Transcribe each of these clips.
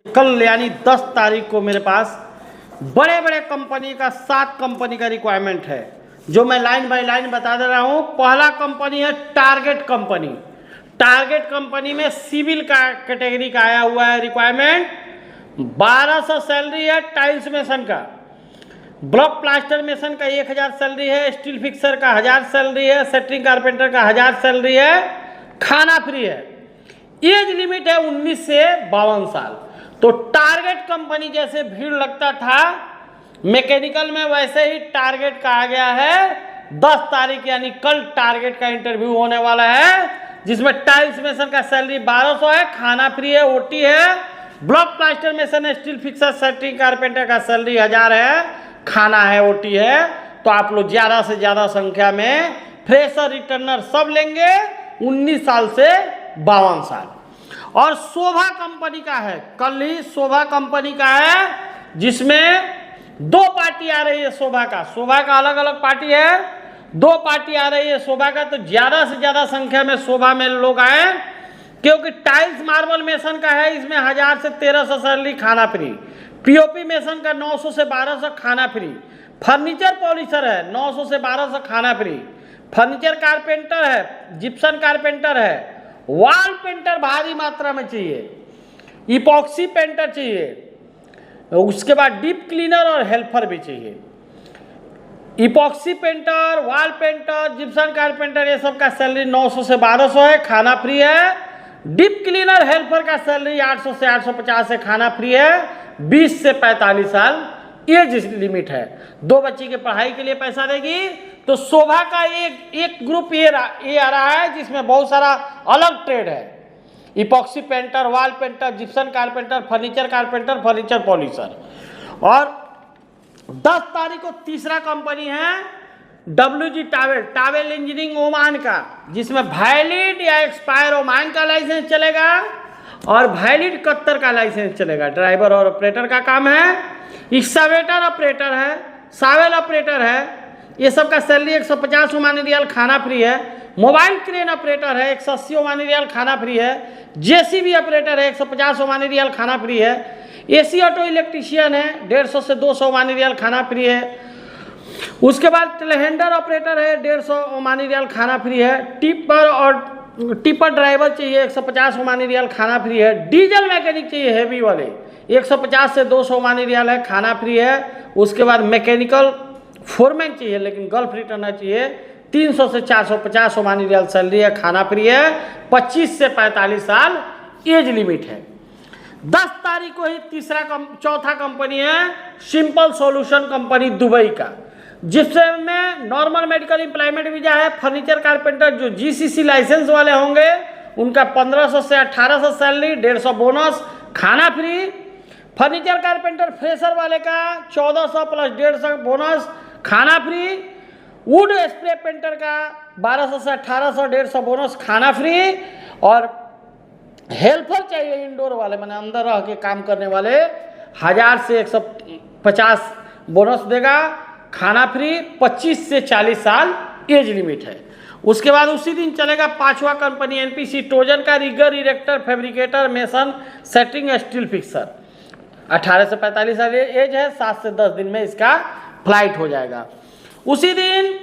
कल यानी 10 तारीख को मेरे पास बड़े बड़े कंपनी का 7 कंपनी का रिक्वायरमेंट है, जो मैं लाइन बाय लाइन बता दे रहा हूँ। पहला कंपनी है टारगेट कंपनी। टारगेट कंपनी में सिविल का कैटेगरी का आया हुआ है रिक्वायरमेंट। 1200 सैलरी है, टाइल्स मेसन का, ब्लॉक प्लास्टर मेसन का 1000 सैलरी है, स्टील फिक्सर का 1000 सैलरी है, सेटरिंग कारपेंटर का 1000 सैलरी है, खाना फ्री है। एज लिमिट है 19 से 52 साल। तो टारगेट कंपनी जैसे भीड़ लगता था मैकेनिकल में, वैसे ही टारगेट का आ गया है 10 तारीख यानी कल टारगेट का इंटरव्यू होने वाला है, जिसमें टाइल्स मेसन का सैलरी 1200 है, खाना फ्री है, ओटी है, block plaster mason, steel fixer, centering carpenter का सैलरी 1000 है, खाना है, ओटी है। तो आप लोग ज़्यादा से ज़्यादा संख्या में फ्रेशर रिटर्नर सब लेंगे 19 साल से 52 साल। और शोभा कंपनी का है, कल ही शोभा कंपनी का है, जिसमें 2 पार्टी आ रही है। शोभा का अलग अलग पार्टी है, 2 पार्टी आ रही है शोभा का। तो ज़्यादा से ज़्यादा संख्या में शोभा में लोग आए, क्योंकि टाइल्स मार्बल मेसन का है, इसमें 1000 से 1300 सैलरी, खाना फ्री। पीओपी मेसन का 900 से 1200 खाना फ्री। फर्नीचर पॉलिशर है 900 से 1200 खाना फ्री। फर्नीचर कारपेंटर है, जिप्सन कारपेंटर है, वॉल पेंटर भारी मात्रा में चाहिए, इपॉक्सी पेंटर चाहिए, उसके बाद डीप क्लीनर और हेल्पर भी चाहिए। Epoxy painter, wall painter, Gipson carpenter, ये सब का सैलरी 900 से 1200 है, खाना फ्री है। डीप क्लीनर हेल्पर का सैलरी 800 से 850 है, खाना फ्री है। 20 से 45 साल एज लिमिट है। 2 बच्चे की पढ़ाई के लिए पैसा देगी। तो शोभा का एक ग्रुप ये आ रहा है, जिसमें बहुत सारा अलग ट्रेड है, epoxy painter, wall painter, Gipson carpenter, furniture carpenter, furniture polisher. और 10 तारीख को तीसरा कंपनी है WG टावेल इंजीनियरिंग ओमान का, जिसमें वैलिड या एक्सपायर ओमान का लाइसेंस चलेगा और वैलिड कतर का लाइसेंस चलेगा। ड्राइवर और ऑपरेटर का काम है। एक्सवेटर ऑपरेटर है, सावेल ऑपरेटर है, ये सब का सैलरी 150 ओमानी रियाल, खाना फ्री है। मोबाइल क्रेन ऑपरेटर है, 180 ओमानी रियाल, खाना फ्री है। जेसीबी ऑपरेटर है, 150 ओमानी रियाल, खाना फ्री है। एसी ऑटो इलेक्ट्रीशियन है, 150 से 200 ओमानी रियाल, खाना फ्री है। उसके बाद टेलेहेंडर ऑपरेटर है, 150 ओमानी रियाल, खाना फ्री है। टिपर ड्राइवर चाहिए, 150 ओमानी रियाल, खाना फ्री है। डीजल मैकेनिक चाहिए हैवी वाले, 150 से 200 ओमानी रियाल है, खाना फ्री है। उसके बाद मैकेनिकल फोरमैन चाहिए, लेकिन गल्फ रिटर्नर चाहिए, 300 से 450 ओमानी रियाल सैलरी है, खाना फ्री है। 25 से 45 साल एज लिमिट है। 10 तारीख को ही चौथा कंपनी है सिंपल सॉल्यूशन कंपनी दुबई का, जिसमें नॉर्मल मेडिकल एम्प्लॉयमेंट वीजा है। फर्नीचर कारपेंटर जो GCC लाइसेंस वाले होंगे उनका 1500 से 1800 सैलरी, 150 बोनस, खाना फ्री। फर्नीचर कारपेंटर फ्रेशर वाले का 1400 प्लस 150 बोनस, खाना फ्री। वुड स्प्रे पेंटर का 1200 से 1800, 150 बोनस, खाना फ्री। और हेल्पर चाहिए इंडोर वाले, मैंने अंदर रह के काम करने वाले, 1000 से 150 बोनस देगा, खाना फ्री। 25 से 40 साल एज लिमिट है। उसके बाद उसी दिन चलेगा 5वां कंपनी NPC ट्रोजन का, रिगर, इरेक्टर, फैब्रिकेटर, मेसन, सेटरिंग, स्टील फिक्सर। 18 से 45 साल एज है, 7 से 10 दिन में इसका फ्लाइट हो जाएगा। उसी दिन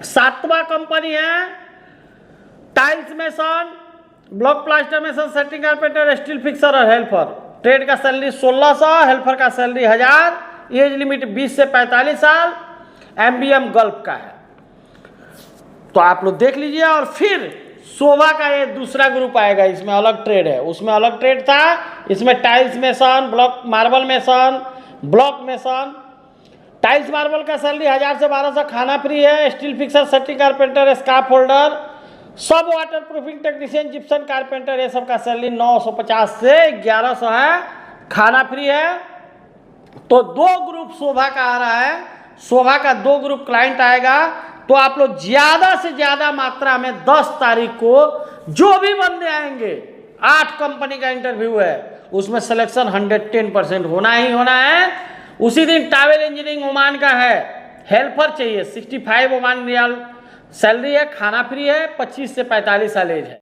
7वां कंपनी है tiles mason, block plaster mason, centering carpenter, steel fixer और हेल्पर। ट्रेड का सैलरी 1600, हेल्पर का सैलरी 1000, एज लिमिट 20 से 45 साल, MBM गल्फ का है। तो आप लोग देख लीजिए। और फिर शोभा का ये दूसरा ग्रुप आएगा, इसमें अलग ट्रेड है, उसमें अलग ट्रेड था। इसमें tiles mason, block marble mason, block mason. Tiles marble का सैलरी 1000 से 1200, खाना फ्री है। Steel fixer, centering carpenter, scarf holder, सब water proofing technician, Gipson carpenter, ये सब का सैलरी 950 से 1100 है, खाना फ्री है। तो 2 ग्रुप शोभा का आ रहा है, शोभा का 2 ग्रुप क्लाइंट आएगा। तो आप लोग ज़्यादा से ज़्यादा मात्रा में 10 तारीख को जो भी बंदे आएंगे, 8 कंपनी का इंटरव्यू है, उसमें सिलेक्शन 110% होना ही होना है। उसी दिन टावेल इंजीनियरिंग ओमान का है, हेल्पर चाहिए, 65 ओमान रियाल सैलरी है, खाना फ्री है, 25 से 45 साल एज है।